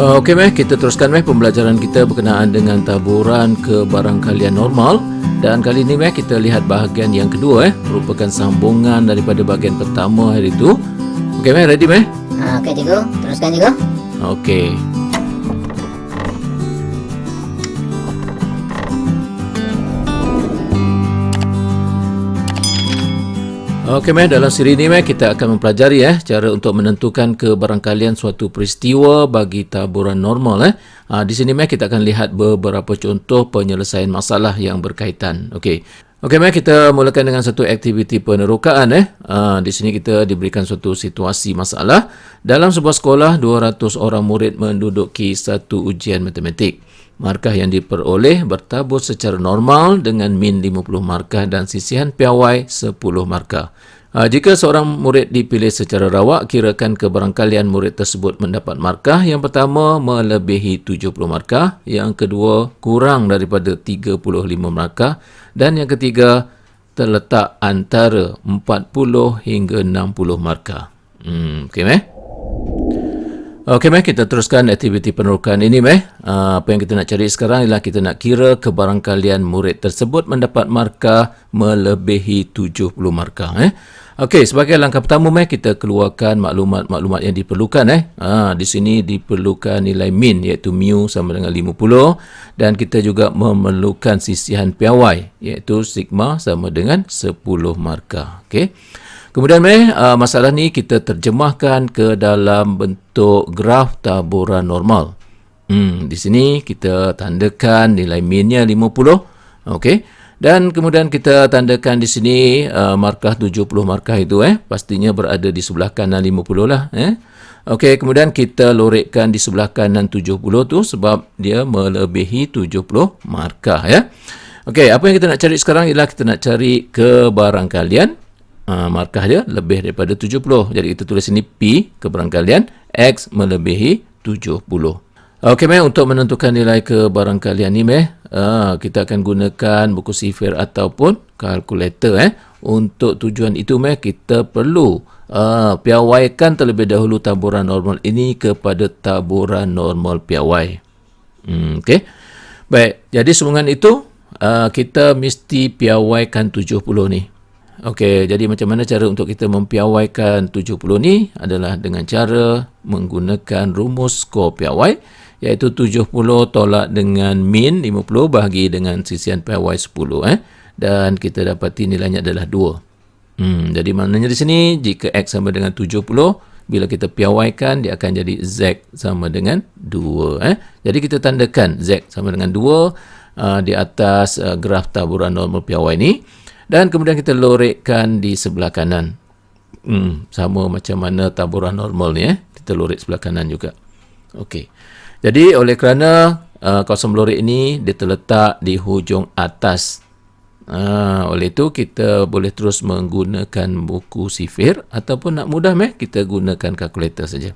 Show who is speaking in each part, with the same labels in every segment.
Speaker 1: Okey meh, kita teruskan meh pembelajaran kita berkenaan dengan taburan kebarangkalian normal. Dan kali ini meh kita lihat bahagian yang kedua merupakan sambungan daripada bahagian pertama hari itu. Okey meh, ready meh?
Speaker 2: Okey cikgu, teruskan cikgu.
Speaker 1: Okey. Okey meh, dalam siri ini meh kita akan mempelajari cara untuk menentukan kebarangkalian suatu peristiwa bagi taburan normal di sini meh kita akan lihat beberapa contoh penyelesaian masalah yang berkaitan. Okey. Okey meh, kita mulakan dengan satu aktiviti penerokaan di sini kita diberikan suatu situasi masalah. Dalam sebuah sekolah 200 orang murid menduduki satu ujian matematik. Markah yang diperoleh bertabur secara normal dengan min 50 markah dan sisihan piawai 10 markah. Jika seorang murid dipilih secara rawak, kirakan kebarangkalian murid tersebut mendapat markah. Yang pertama melebihi 70 markah, yang kedua kurang daripada 35 markah dan yang ketiga terletak antara 40 hingga 60 markah. Okey meh? Okey meh, kita teruskan aktiviti penerokaan ini meh. Apa yang kita nak cari sekarang ialah kita nak kira kebarangkalian murid tersebut mendapat markah melebihi 70 markah. Okey, sebagai langkah pertama meh kita keluarkan maklumat-maklumat yang diperlukan di sini diperlukan nilai min iaitu mu sama dengan 50 dan kita juga memerlukan sisihan piawai iaitu sigma sama dengan 10 markah. Okey. Kemudian masalah ni kita terjemahkan ke dalam bentuk graf taburan normal. Di sini kita tandakan nilai minnya 50. Okey. Dan kemudian kita tandakan di sini markah 70 markah itu pastinya berada di sebelah kanan 50 lah. Okey, kemudian kita lorekkan di sebelah kanan 70 tu sebab dia melebihi 70 markah Okey, apa yang kita nak cari sekarang ialah kita nak cari kebarangkalian markah dia lebih daripada 70. Jadi kita tulis sini P kebarangkalian X melebihi 70. Okey meh, untuk menentukan nilai kebarangkalian ni kita akan gunakan buku sifir ataupun kalkulator Untuk tujuan itu kita perlu piawaikan terlebih dahulu taburan normal ini kepada taburan normal piawai. Okey. Baik, jadi sambungan itu kita mesti piawaikan 70 ni. Okey, jadi macam mana cara untuk kita mempiawaikan 70 ni adalah dengan cara menggunakan rumus skor piawai iaitu 70 tolak dengan min 50 bahagi dengan sisihan piawai 10 dan kita dapati nilainya adalah 2. Jadi maknanya di sini jika X sama dengan 70 bila kita piawaikan dia akan jadi Z sama dengan 2 Jadi kita tandakan Z sama dengan 2 di atas graf taburan normal piawai ni. Dan kemudian kita lorekkan di sebelah kanan. Sama macam mana taburan normal ni kita lorek sebelah kanan juga. Okey. Jadi oleh kerana kawasan melorek ini dia terletak di hujung atas. Oleh itu kita boleh terus menggunakan buku sifir ataupun nak mudah kita gunakan kalkulator saja.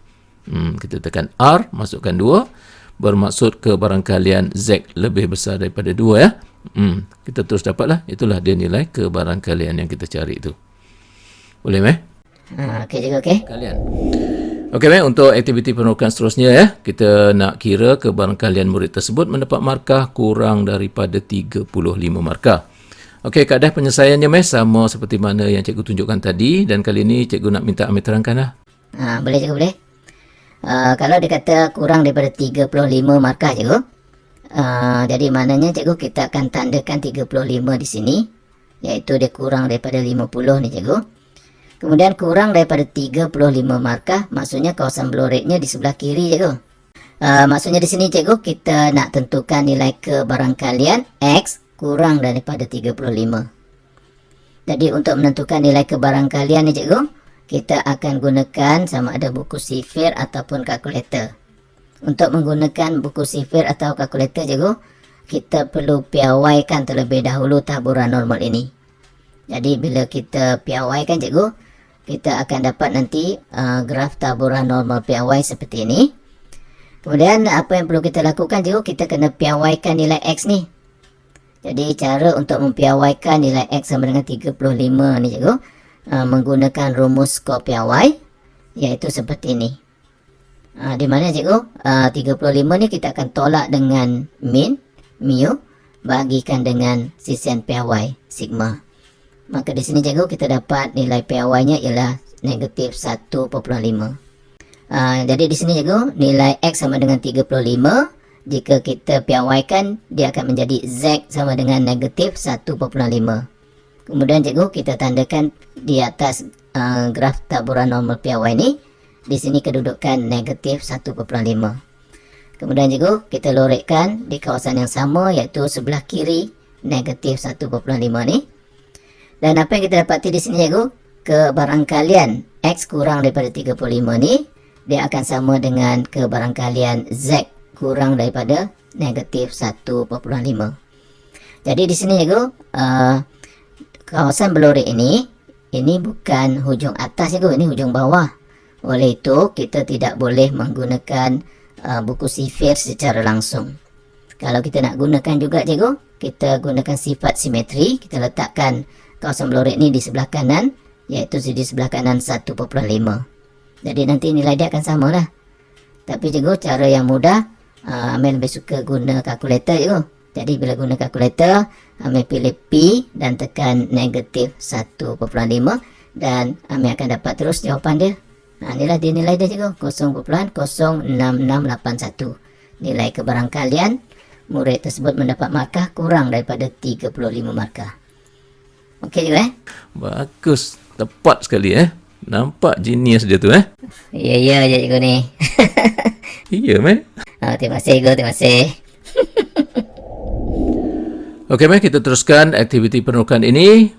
Speaker 1: Kita tekan R, masukkan 2. Bermaksud kebarangkalian Z lebih besar daripada 2 kita terus dapatlah. Itulah dia nilai kebarangkalian yang kita cari itu. Boleh meh?
Speaker 2: Okey cikgu, okey.
Speaker 1: Kalian. Okey meh, untuk aktiviti penerokaan seterusnya kita nak kira kebarangkalian murid tersebut mendapat markah kurang daripada 35 markah. Okey, kaedah penyelesaiannya sama seperti mana yang cikgu tunjukkan tadi dan kali ini cikgu nak minta Amir terangkan lah.
Speaker 2: Boleh cikgu, boleh. Kalau dikata kurang daripada 35 markah cikgu, jadi maknanya cikgu kita akan tandakan 35 di sini iaitu dia kurang daripada 50 ni cikgu. Kemudian kurang daripada 35 markah maksudnya kawasan beloreknya di sebelah kiri cikgu. Maksudnya di sini cikgu kita nak tentukan nilai kebarangkalian X kurang daripada 35. Jadi untuk menentukan nilai kebarangkalian ni cikgu, kita akan gunakan sama ada buku sifir ataupun kalkulator. Untuk menggunakan buku sifir atau kalkulator cikgu, kita perlu piawaikan terlebih dahulu taburan normal ini. Jadi bila kita piawaikan cikgu, kita akan dapat nanti graf taburan normal piawai seperti ini. Kemudian apa yang perlu kita lakukan cikgu, kita kena piawaikan nilai X ni. Jadi cara untuk mempiawaikan nilai X sama dengan 35 ni cikgu, menggunakan rumus skor piawai iaitu seperti ini. Di mana cikgu 35 ni kita akan tolak dengan min mu bagikan dengan sisian PY sigma. Maka di sini cikgu kita dapat nilai PY-nya ialah negatif 1.5. Jadi di sini cikgu nilai X sama dengan 35. Jika kita PY kan, dia akan menjadi Z sama dengan negatif 1.5. Kemudian cikgu kita tandakan di atas graf taburan normal PY ni. Di sini kedudukan negatif 1.5. Kemudian cikgu kita lorekkan di kawasan yang sama, iaitu sebelah kiri negatif 1.5 ni. Dan apa yang kita dapati di sini cikgu, kebarangkalian X kurang daripada 35 ni, dia akan sama dengan kebarangkalian Z kurang daripada negatif 1.5. Jadi di sini cikgu, kawasan berlorek ini bukan hujung atas cikgu, ini hujung bawah. Oleh itu, kita tidak boleh menggunakan buku sifir secara langsung. Kalau kita nak gunakan juga cikgu, kita gunakan sifat simetri. Kita letakkan kawasan berlorek ni di sebelah kanan, iaitu di sebelah kanan 1.5. Jadi nanti nilai dia akan sama lah. Tapi cikgu, cara yang mudah, Amel lebih suka guna kalkulator cikgu. Jadi bila guna kalkulator, Amel pilih P dan tekan negatif 1.5 dan Amel akan dapat terus jawapan dia. Inilah dia nilai dia cikgu, 0.06681. Nilai kebarangkalian murid tersebut mendapat markah kurang daripada 35 markah. Okey cikgu
Speaker 1: Bagus, tepat sekali Nampak genius dia tu
Speaker 2: Ya je cikgu ni.
Speaker 1: Iya meh.
Speaker 2: Terima kasih cikgu, terima kasih.
Speaker 1: Okey, mari kita teruskan aktiviti penurukan ini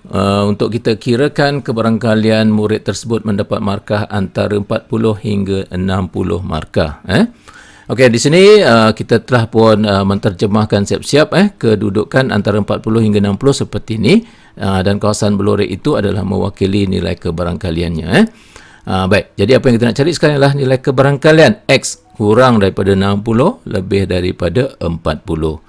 Speaker 1: untuk kita kirakan kebarangkalian murid tersebut mendapat markah antara 40 hingga 60 markah. Okey, di sini kita telah pun menterjemahkan siap-siap kedudukan antara 40 hingga 60 seperti ini, dan kawasan berlorek itu adalah mewakili nilai kebarangkaliannya. Baik, jadi apa yang kita nak cari sekarang adalah nilai kebarangkalian X kurang daripada 60 lebih daripada 40.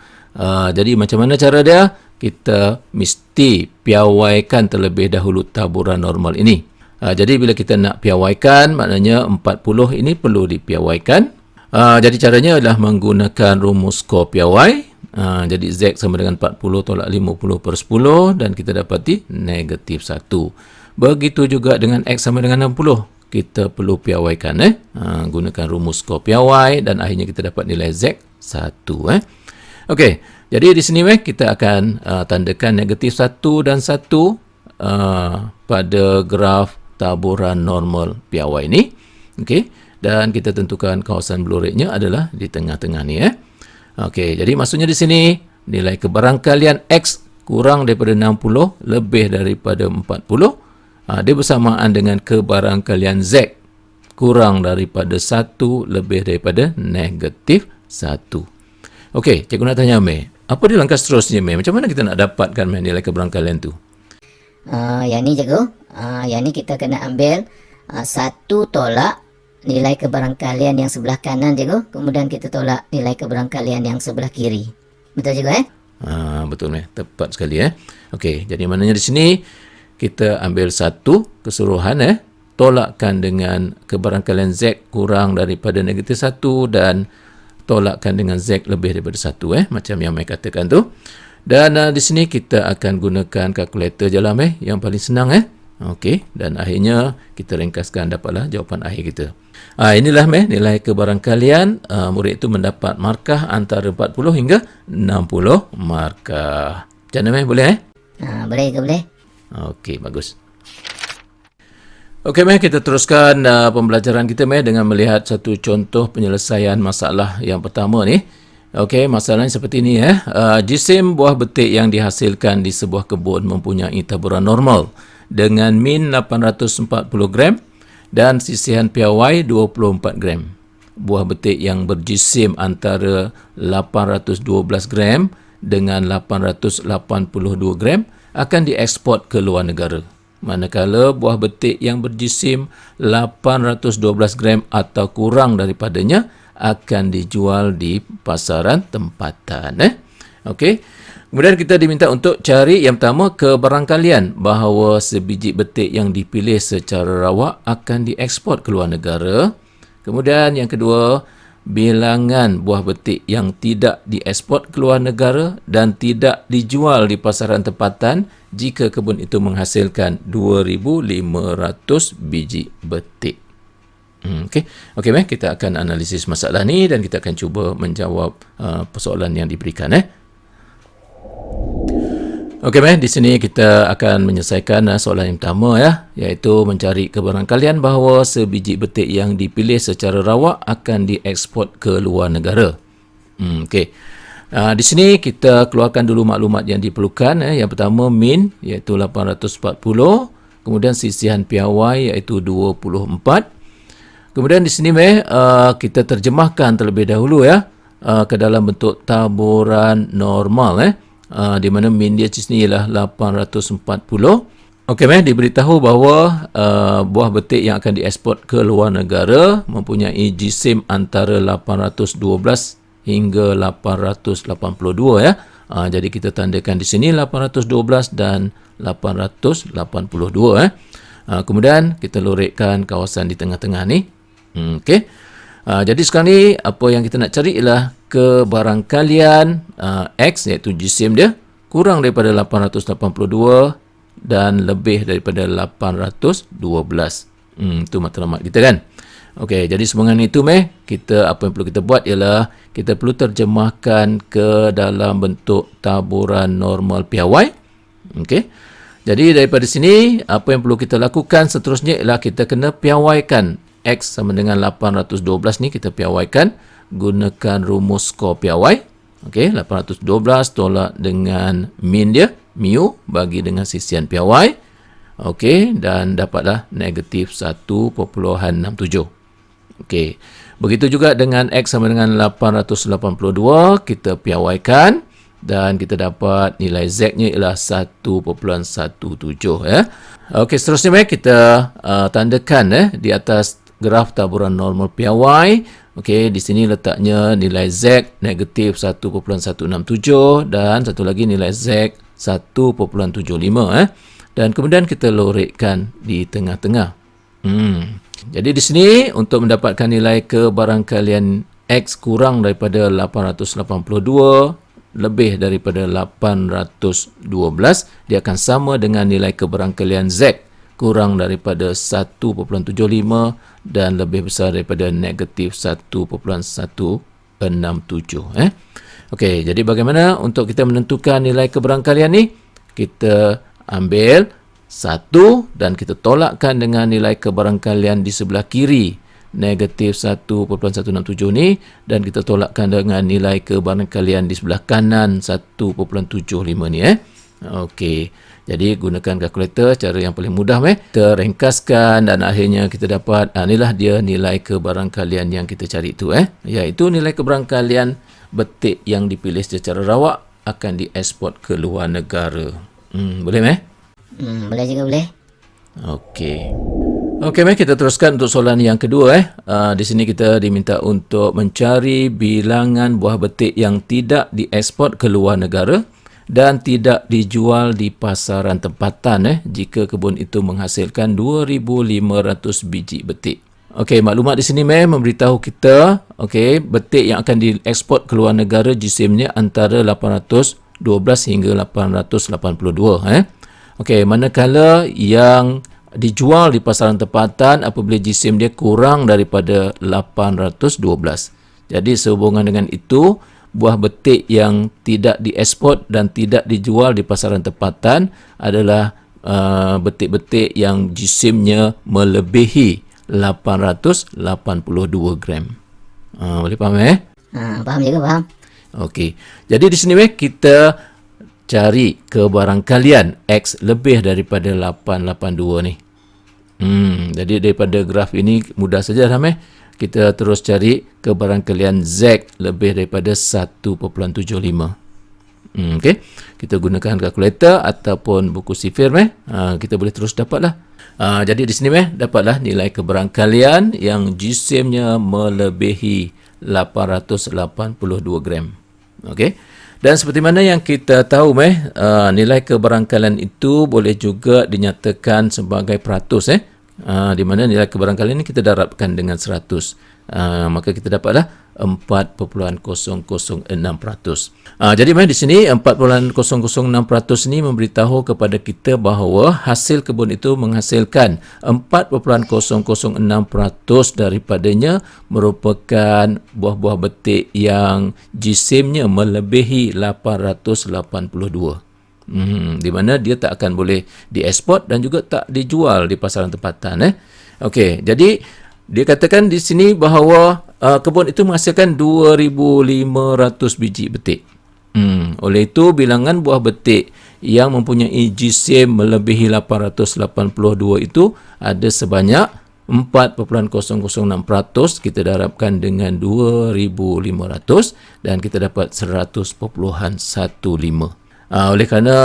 Speaker 1: Jadi macam mana cara dia? Kita mesti piawaikan terlebih dahulu taburan normal ini. Jadi bila kita nak piawaikan, maknanya 40 ini perlu dipiawaikan. Jadi caranya adalah menggunakan rumus skor piawai. Jadi Z sama dengan 40 tolak 50 per 10 dan kita dapati negatif 1. Begitu juga dengan X sama dengan 60. Kita perlu piawaikan. Gunakan rumus skor piawai dan akhirnya kita dapat nilai Z 1. Okey, jadi di sini kita akan tandakan negatif 1 dan 1 pada graf taburan normal piawai ini. Okey, dan kita tentukan kawasan beloreknya adalah di tengah-tengah ni. Okey, jadi maksudnya di sini nilai kebarangkalian X kurang daripada 60 lebih daripada 40. Dia bersamaan dengan kebarangkalian Z kurang daripada 1 lebih daripada negatif 1. Okey, cikgu nak tanya Mei, apa dia langkah seterusnya Mei? Macam mana kita nak dapatkan nilai kebarangkalian tu?
Speaker 2: Yang ni cikgu, yang ni kita kena ambil 1 tolak nilai kebarangkalian yang sebelah kanan cikgu, kemudian kita tolak nilai kebarangkalian yang sebelah kiri. Betul cikgu
Speaker 1: Betul Mei, tepat sekali Okey, jadi maknanya di sini kita ambil 1 keseluruhan tolakkan dengan kebarangkalian Z kurang daripada negatif 1 dan tolakkan dengan Z lebih daripada 1 macam yang Mai katakan tu. Dan di sini kita akan gunakan kalkulator je lah yang paling senang Okey, dan akhirnya kita ringkaskan dapatlah jawapan akhir kita. Inilah nilai kebarangkalian murid itu mendapat markah antara 40 hingga 60 markah. Macam mana boleh
Speaker 2: Boleh ke boleh?
Speaker 1: Okey, bagus. Okey, kita teruskan pembelajaran kita dengan melihat satu contoh penyelesaian masalah yang pertama ni. Okey, masalahnya seperti ini jisim buah betik yang dihasilkan di sebuah kebun mempunyai taburan normal dengan min 840 gram dan sisihan piawai 24 gram. Buah betik yang berjisim antara 812 gram dengan 882 gram akan dieksport ke luar negara. Manakala buah betik yang berjisim 812 gram atau kurang daripadanya akan dijual di pasaran tempatan. Okey. Kemudian kita diminta untuk cari yang pertama kebarangkalian bahawa sebiji betik yang dipilih secara rawak akan dieksport ke luar negara. Kemudian yang kedua, bilangan buah betik yang tidak dieksport ke luar negara dan tidak dijual di pasaran tempatan jika kebun itu menghasilkan 2,500 biji betik. Okey, Meh, kita akan analisis masalah ni dan kita akan cuba menjawab persoalan yang diberikan. Okey, Meh, di sini kita akan menyelesaikan soalan yang pertama, iaitu mencari kebarangkalian bahawa sebiji betik yang dipilih secara rawak akan dieksport ke luar negara. Okey. Di sini kita keluarkan dulu maklumat yang diperlukan. Yang pertama, min iaitu 840, kemudian sisihan piawai iaitu 24. Kemudian di sini kita terjemahkan terlebih dahulu ke dalam bentuk taburan normal di mana min dia di sini ialah 840. Okey, diberitahu bahawa buah betik yang akan dieksport ke luar negara mempunyai GSIM antara 812 hingga 882 jadi kita tandakan di sini 812 dan 882 kemudian kita lorikkan kawasan di tengah-tengah ni. Okey. Jadi sekarang ni apa yang kita nak cari ialah kebarangkalian X iaitu GSIM dia kurang daripada 882 dan lebih daripada 812. Itu matlamat kita kan. Okey, jadi sembangkan itu kita apa yang perlu kita buat ialah kita perlu terjemahkan ke dalam bentuk taburan normal piawai. Okey. Jadi daripada sini apa yang perlu kita lakukan seterusnya ialah kita kena piawaikan X sama dengan 812 ni, kita piawaikan gunakan rumus skor piawai. Okey, 812 tolak dengan min dia, mu, bagi dengan sisian piawai. Okey, dan dapatlah negatif 1.67. Okey, begitu juga dengan X sama dengan 882, kita piawaikan dan kita dapat nilai Z-nya ialah 1.17 Okey, seterusnya kita tandakan di atas graf taburan normal piawai. Okey, di sini letaknya nilai Z negatif 1.167 dan satu lagi nilai Z 1.75 dan kemudian kita lorikkan di tengah-tengah. Jadi di sini untuk mendapatkan nilai kebarangkalian X kurang daripada 882 lebih daripada 812, dia akan sama dengan nilai kebarangkalian Z kurang daripada 1.75 dan lebih besar daripada negatif 1.167. Okey, jadi bagaimana untuk kita menentukan nilai kebarangkalian ni? Kita ambil 1 dan kita tolakkan dengan nilai kebarangkalian di sebelah kiri negatif 1.167 ni dan kita tolakkan dengan nilai kebarangkalian di sebelah kanan 1.75 ni Okey. Jadi gunakan kalkulator cara yang paling mudah kita ringkaskan dan akhirnya kita dapat inilah dia nilai kebarangkalian yang kita cari itu iaitu nilai kebarangkalian betik yang dipilih secara rawak akan dieksport ke luar negara. Boleh
Speaker 2: Boleh juga boleh.
Speaker 1: Okey. Okey, kita teruskan untuk soalan yang kedua di sini kita diminta untuk mencari bilangan buah betik yang tidak dieksport ke luar negara dan tidak dijual di pasaran tempatan jika kebun itu menghasilkan 2,500 biji betik. Okey, maklumat di sini memberitahu kita betik yang akan dieksport ke luar negara GSIM-nya antara 812 hingga 882 Okey, manakala yang dijual di pasaran tempatan apabila GSIM dia kurang daripada 812. Jadi sehubungan dengan itu buah betik yang tidak dieksport dan tidak dijual di pasaran tempatan adalah betik-betik yang GSIM-nya melebihi 882 gram. Boleh faham
Speaker 2: Faham juga, faham.
Speaker 1: Okey. Jadi di sini kita cari kebarangkalian X lebih daripada 882 ni. Jadi daripada graf ini mudah saja kita terus cari kebarangkalian Z lebih daripada 1.75. Okey. Kita gunakan kalkulator ataupun buku sifir kita boleh terus dapatlah. Jadi di sini dapatlah nilai kebarangkalian yang GSIM-nya melebihi 882 gram. Okey. Dan seperti mana yang kita tahu nilai kebarangkalian itu boleh juga dinyatakan sebagai peratus Di mana nilai kebarangkalian ini kita darabkan dengan 100. Maka kita dapatlah 4.006%. Jadi di sini 4.006% ini memberitahu kepada kita bahawa hasil kebun itu menghasilkan 4.006% daripadanya merupakan buah-buah betik yang jisimnya melebihi 882. Di mana dia tak akan boleh dieksport dan juga tak dijual di pasaran tempatan. Okey, jadi dia katakan di sini bahawa kebun itu menghasilkan 2,500 biji betik. Oleh itu, bilangan buah betik yang mempunyai jisim melebihi 882 itu ada sebanyak 4.006%. Kita darabkan dengan 2,500 dan kita dapat 100.15. Oleh kerana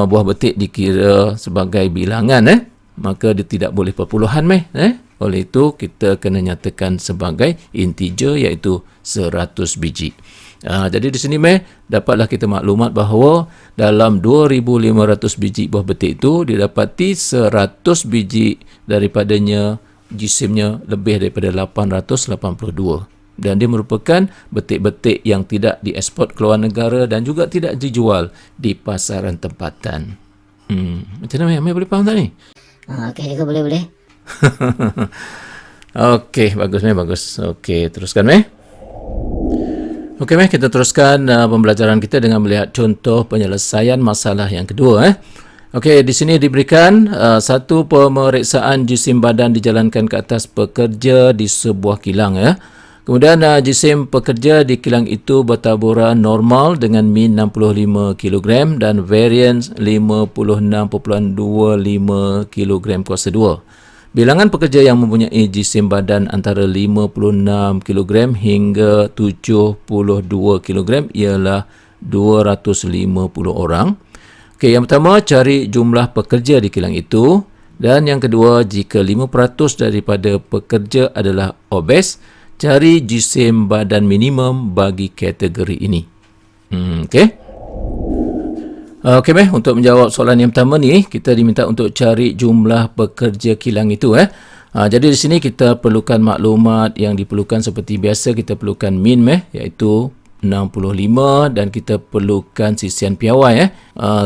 Speaker 1: buah betik dikira sebagai bilangan, maka dia tidak boleh perpuluhan. Oleh itu, kita kena nyatakan sebagai integer, iaitu 100 biji. Jadi di sini dapatlah kita maklumat bahawa dalam 2,500 biji buah betik itu didapati 100 biji daripadanya jisimnya lebih daripada 882. Dan dia merupakan betik-betik yang tidak dieksport ke luar negara dan juga tidak dijual di pasaran tempatan. Macam mana Mai boleh faham tak ni?
Speaker 2: Okey, juga boleh.
Speaker 1: Okey, bagus. Okey, teruskan Okey kita teruskan pembelajaran kita dengan melihat contoh penyelesaian masalah yang kedua. Okey, di sini diberikan satu pemeriksaan jisim badan dijalankan ke atas pekerja di sebuah kilang. Kemudian jisim pekerja di kilang itu bertaburan normal dengan min 65 kg dan variance 56.25 kg kuasa 2. Bilangan pekerja yang mempunyai jisim badan antara 56 kg hingga 72 kg ialah 250 orang. Okey, yang pertama, cari jumlah pekerja di kilang itu. Dan yang kedua, jika 5% daripada pekerja adalah obes, cari jisim badan minimum bagi kategori ini. Okey. Okey, untuk menjawab soalan yang pertama ni, kita diminta untuk cari jumlah pekerja kilang itu. Jadi di sini kita perlukan maklumat yang diperlukan seperti biasa. Kita perlukan min iaitu 65 dan kita perlukan sisian piawai.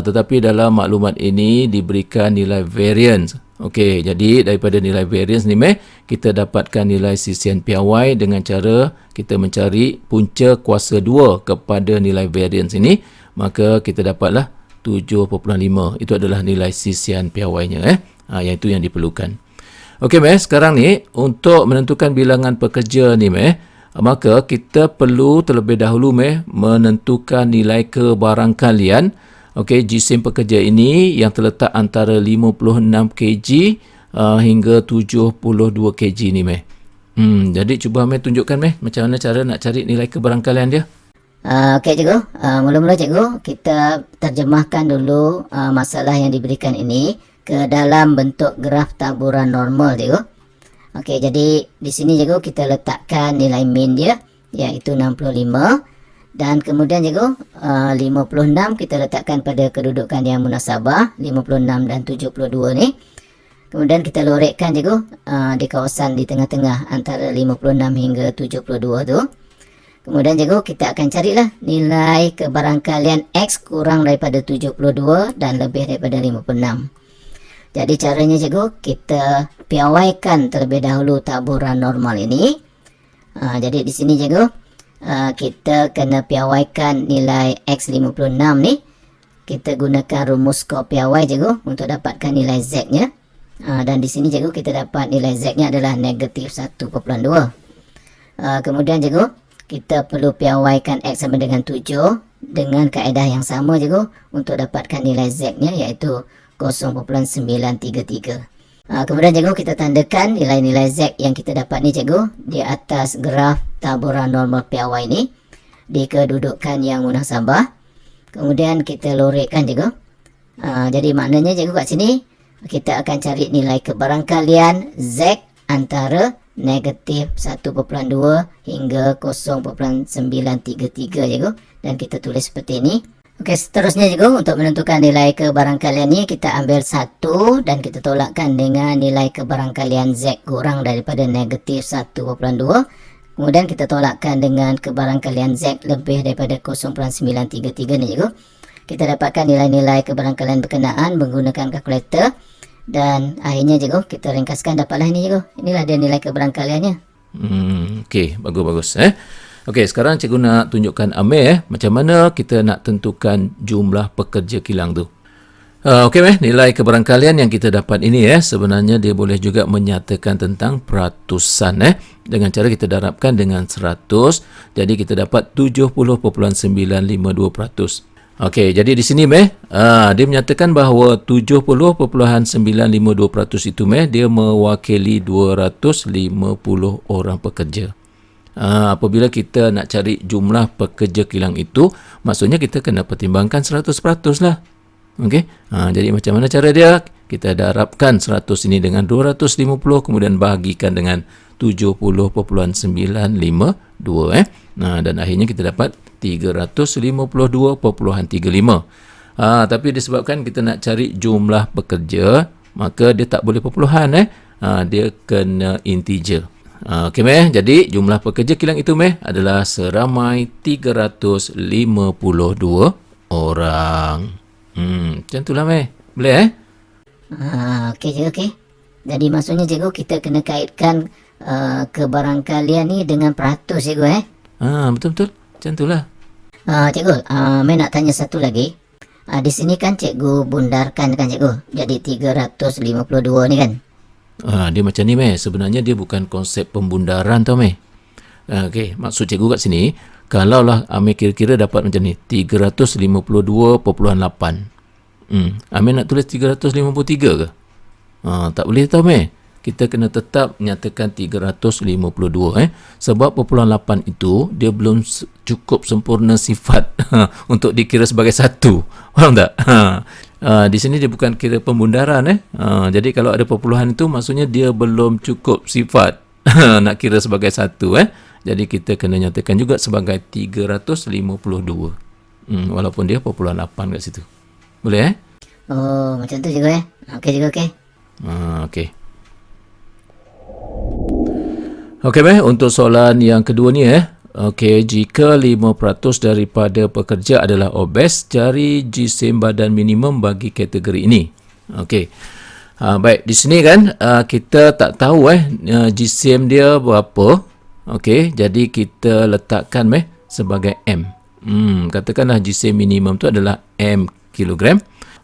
Speaker 1: Tetapi dalam maklumat ini diberikan nilai variance. Okey, jadi daripada nilai variance ni kita dapatkan nilai sisian piawai dengan cara kita mencari punca kuasa 2 kepada nilai variance ini, maka kita dapatlah 7.5. Itu adalah nilai sisian piawainya. Iaitu yang diperlukan. Okey, sekarang ni untuk menentukan bilangan pekerja ni maka kita perlu terlebih dahulu menentukan nilai kebarangkalian. Okey, jisim pekerja ini yang terletak antara 56 kg hingga 72 kg ni jadi cuba tunjukkan macam mana cara nak cari nilai kebarangkalian dia.
Speaker 2: Okey cikgu, mula-mula cikgu kita terjemahkan dulu masalah yang diberikan ini ke dalam bentuk graf taburan normal cikgu. Okey, jadi di sini cikgu kita letakkan nilai min dia iaitu 65. Dan kemudian cikgu 56 kita letakkan pada kedudukan yang munasabah 56 dan 72 ni. Kemudian kita lorekkan cikgu di kawasan di tengah-tengah antara 56 hingga 72 tu. Kemudian cikgu kita akan carilah nilai kebarangkalian X kurang daripada 72 dan lebih daripada 56. Jadi caranya cikgu kita piawaikan terlebih dahulu taburan normal ini. Jadi di sini cikgu kita kena piawaikan nilai X56 ni. Kita gunakan rumus skor piawai cikgu untuk dapatkan nilai Z nya. Dan di sini cikgu kita dapat nilai Z nya adalah negatif 1.2. Kemudian cikgu kita perlu piawaikan X sama dengan 7 dengan kaedah yang sama cikgu untuk dapatkan nilai Z nya iaitu 0.933. Kemudian cikgu kita tandakan nilai-nilai Z yang kita dapat ni cikgu di atas graf taburan normal piawai ni di kedudukan yang munasabah. Kemudian kita lorekkan cikgu. Jadi maknanya cikgu kat sini kita akan cari nilai kebarangkalian Z antara negatif 1.2 hingga 0.933 cikgu. Dan kita tulis seperti ini. Okey, seterusnya juga untuk menentukan nilai kebarangkalian ni, kita ambil 1 dan kita tolakkan dengan nilai kebarangkalian Z kurang daripada negatif 1.2. Kemudian kita tolakkan dengan kebarangkalian Z lebih daripada 0.933 ni juga. Kita dapatkan nilai-nilai kebarangkalian berkenaan menggunakan kalkulator dan akhirnya juga kita ringkaskan dapatlah ini juga. Inilah dia nilai kebarangkaliannya.
Speaker 1: Okey, bagus-bagus. Okey, sekarang cikgu nak tunjukkan Amir macam mana kita nak tentukan jumlah pekerja kilang tu. Okey, nilai kebarangkalian yang kita dapat ini sebenarnya dia boleh juga menyatakan tentang peratusan dengan cara kita darabkan dengan 100. Jadi kita dapat 70.952%. Okey, jadi di sini dia menyatakan bahawa 70.952% itu dia mewakili 250 orang pekerja. Apabila kita nak cari jumlah pekerja kilang itu, maksudnya kita kena pertimbangkan 100% lah. Okey. Jadi macam mana cara dia? Kita darabkan 100 ini dengan 250 kemudian bahagikan dengan 70.952 dan akhirnya kita dapat 352.35. Tapi disebabkan kita nak cari jumlah pekerja, maka dia tak boleh perpuluhan dia kena integer. Okey jadi jumlah pekerja kilang itu adalah seramai 352 orang. Macam itulah boleh
Speaker 2: Okey je, okey. Jadi maksudnya cikgu kita kena kaitkan kebarangkalian ni dengan peratus cikgu
Speaker 1: betul-betul. Macam itulah.
Speaker 2: Cikgu, saya nak tanya satu lagi. Di sini kan cikgu bundarkan kan cikgu. Jadi 352 ni kan.
Speaker 1: Dia macam ni sebenarnya dia bukan konsep pembundaran tau Okey, maksud cikgu kat sini, kalaulah Amir kira-kira dapat macam ni 352.8. Amir nak tulis 353 ke? Tak boleh tau kita kena tetap nyatakan 352 sebab perpuluhan 8 itu dia belum cukup sempurna sifat untuk dikira sebagai satu. Faham tak? Di sini dia bukan kira pembundaran jadi kalau ada perpuluhan itu maksudnya dia belum cukup sifat nak kira sebagai satu jadi kita kena nyatakan juga sebagai 352 walaupun dia perpuluhan 8 kat situ. Boleh
Speaker 2: Oh macam tu juga okey juga okey.
Speaker 1: Okey. Okey untuk soalan yang kedua ni okey, jika 5% daripada pekerja adalah obes, cari jisim badan minimum bagi kategori ini. Okey. Baik, di sini kan kita tak tahu jisim dia berapa. Okey, jadi kita letakkan sebagai M. Katakanlah jisim minimum tu adalah M kilogram.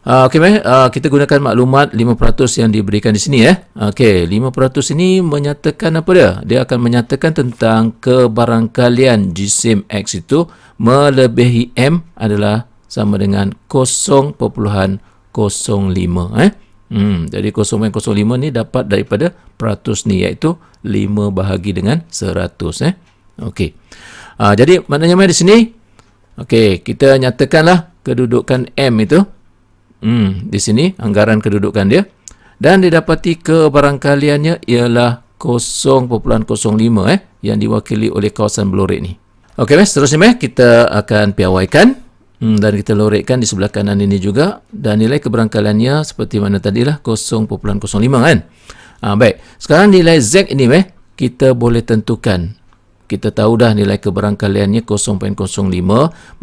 Speaker 1: Okey, kita gunakan maklumat 5% yang diberikan di sini Okey, 5% ini menyatakan apa dia? Dia akan menyatakan tentang kebarangkalian jisim X itu melebihi M adalah sama dengan 0.05 jadi 0.05 ni dapat daripada peratus ni iaitu 5 bahagi dengan 100 Okey. Jadi maknanya di sini okey, kita nyatakanlah kedudukan M itu di sini anggaran kedudukan dia dan didapati kebarangkaliannya ialah 0.05 yang diwakili oleh kawasan belorek ni. Okey seterusnya kita akan piawaikan dan kita lorekkan di sebelah kanan ini juga dan nilai kebarangkaliannya seperti mana tadilah 0.05 kan. Baik, sekarang nilai Z ini kita boleh tentukan. Kita tahu dah nilai kebarangkaliannya 0.05,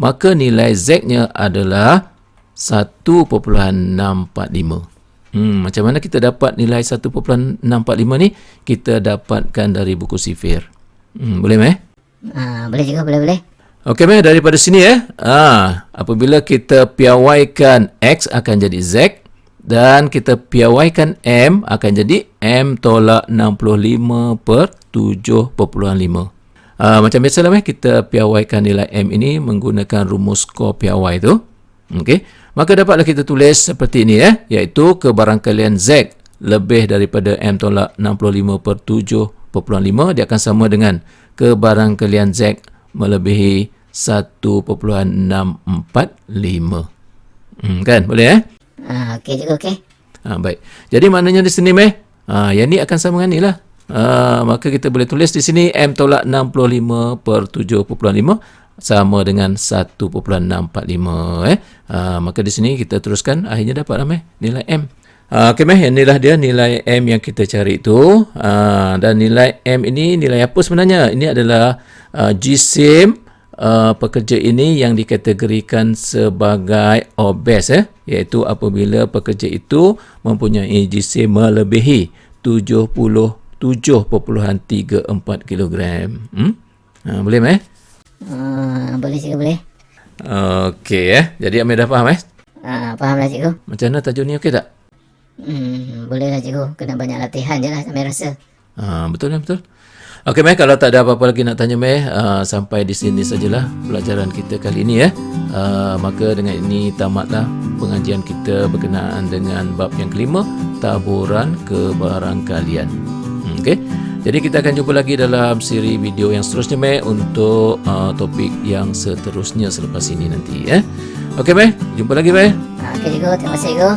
Speaker 1: maka nilai Z-nya adalah 1.645. Macam mana kita dapat nilai 1.645 ni? Kita dapatkan dari buku sifir. Boleh
Speaker 2: Boleh juga, boleh.
Speaker 1: Okey daripada sini apabila kita piawaikan X akan jadi Z dan kita piawaikan M akan jadi M tolak 65 per 7.5. Macam biasalah kita piawaikan nilai M ini menggunakan rumus skor piawai tu. Okey, maka dapatlah kita tulis seperti ini iaitu kebarangkalian Z lebih daripada M tolak 65 per 7.5 dia akan sama dengan kebarangkalian Z melebihi 1.645. Kan boleh
Speaker 2: okey juga okey.
Speaker 1: Baik. Jadi maknanya di sini yang ni akan sama dengan ni lah. Maka kita boleh tulis di sini M tolak 65 per 7.5 sama dengan 1.645 maka di sini kita teruskan, akhirnya dapat nilai M. Okey meh, inilah dia nilai M yang kita cari tu. Dan nilai M ini nilai apa sebenarnya? Ini adalah jisim pekerja ini yang dikategorikan sebagai obes, iaitu apabila pekerja itu mempunyai jisim melebihi 77.34 kilogram. Boleh meh?
Speaker 2: Boleh cikgu, boleh.
Speaker 1: Okey jadi Amir dah faham
Speaker 2: Fahamlah cikgu.
Speaker 1: Macam mana tajuk ni, okey tak?
Speaker 2: Boleh lah cikgu. Kena banyak latihan je lah sampai rasa.
Speaker 1: Betul. Okey meh, kalau tak ada apa-apa lagi nak tanya meh, sampai di sini sajalah pelajaran kita kali ini maka dengan ini tamatlah pengajian kita berkenaan dengan bab yang kelima, taburan kebarangkalian. Okey. Jadi kita akan jumpa lagi dalam siri video yang seterusnya meh, untuk topik yang seterusnya selepas ini nanti Okey meh, jumpa lagi meh.
Speaker 2: Okey cikgu, terima kasih cikgu.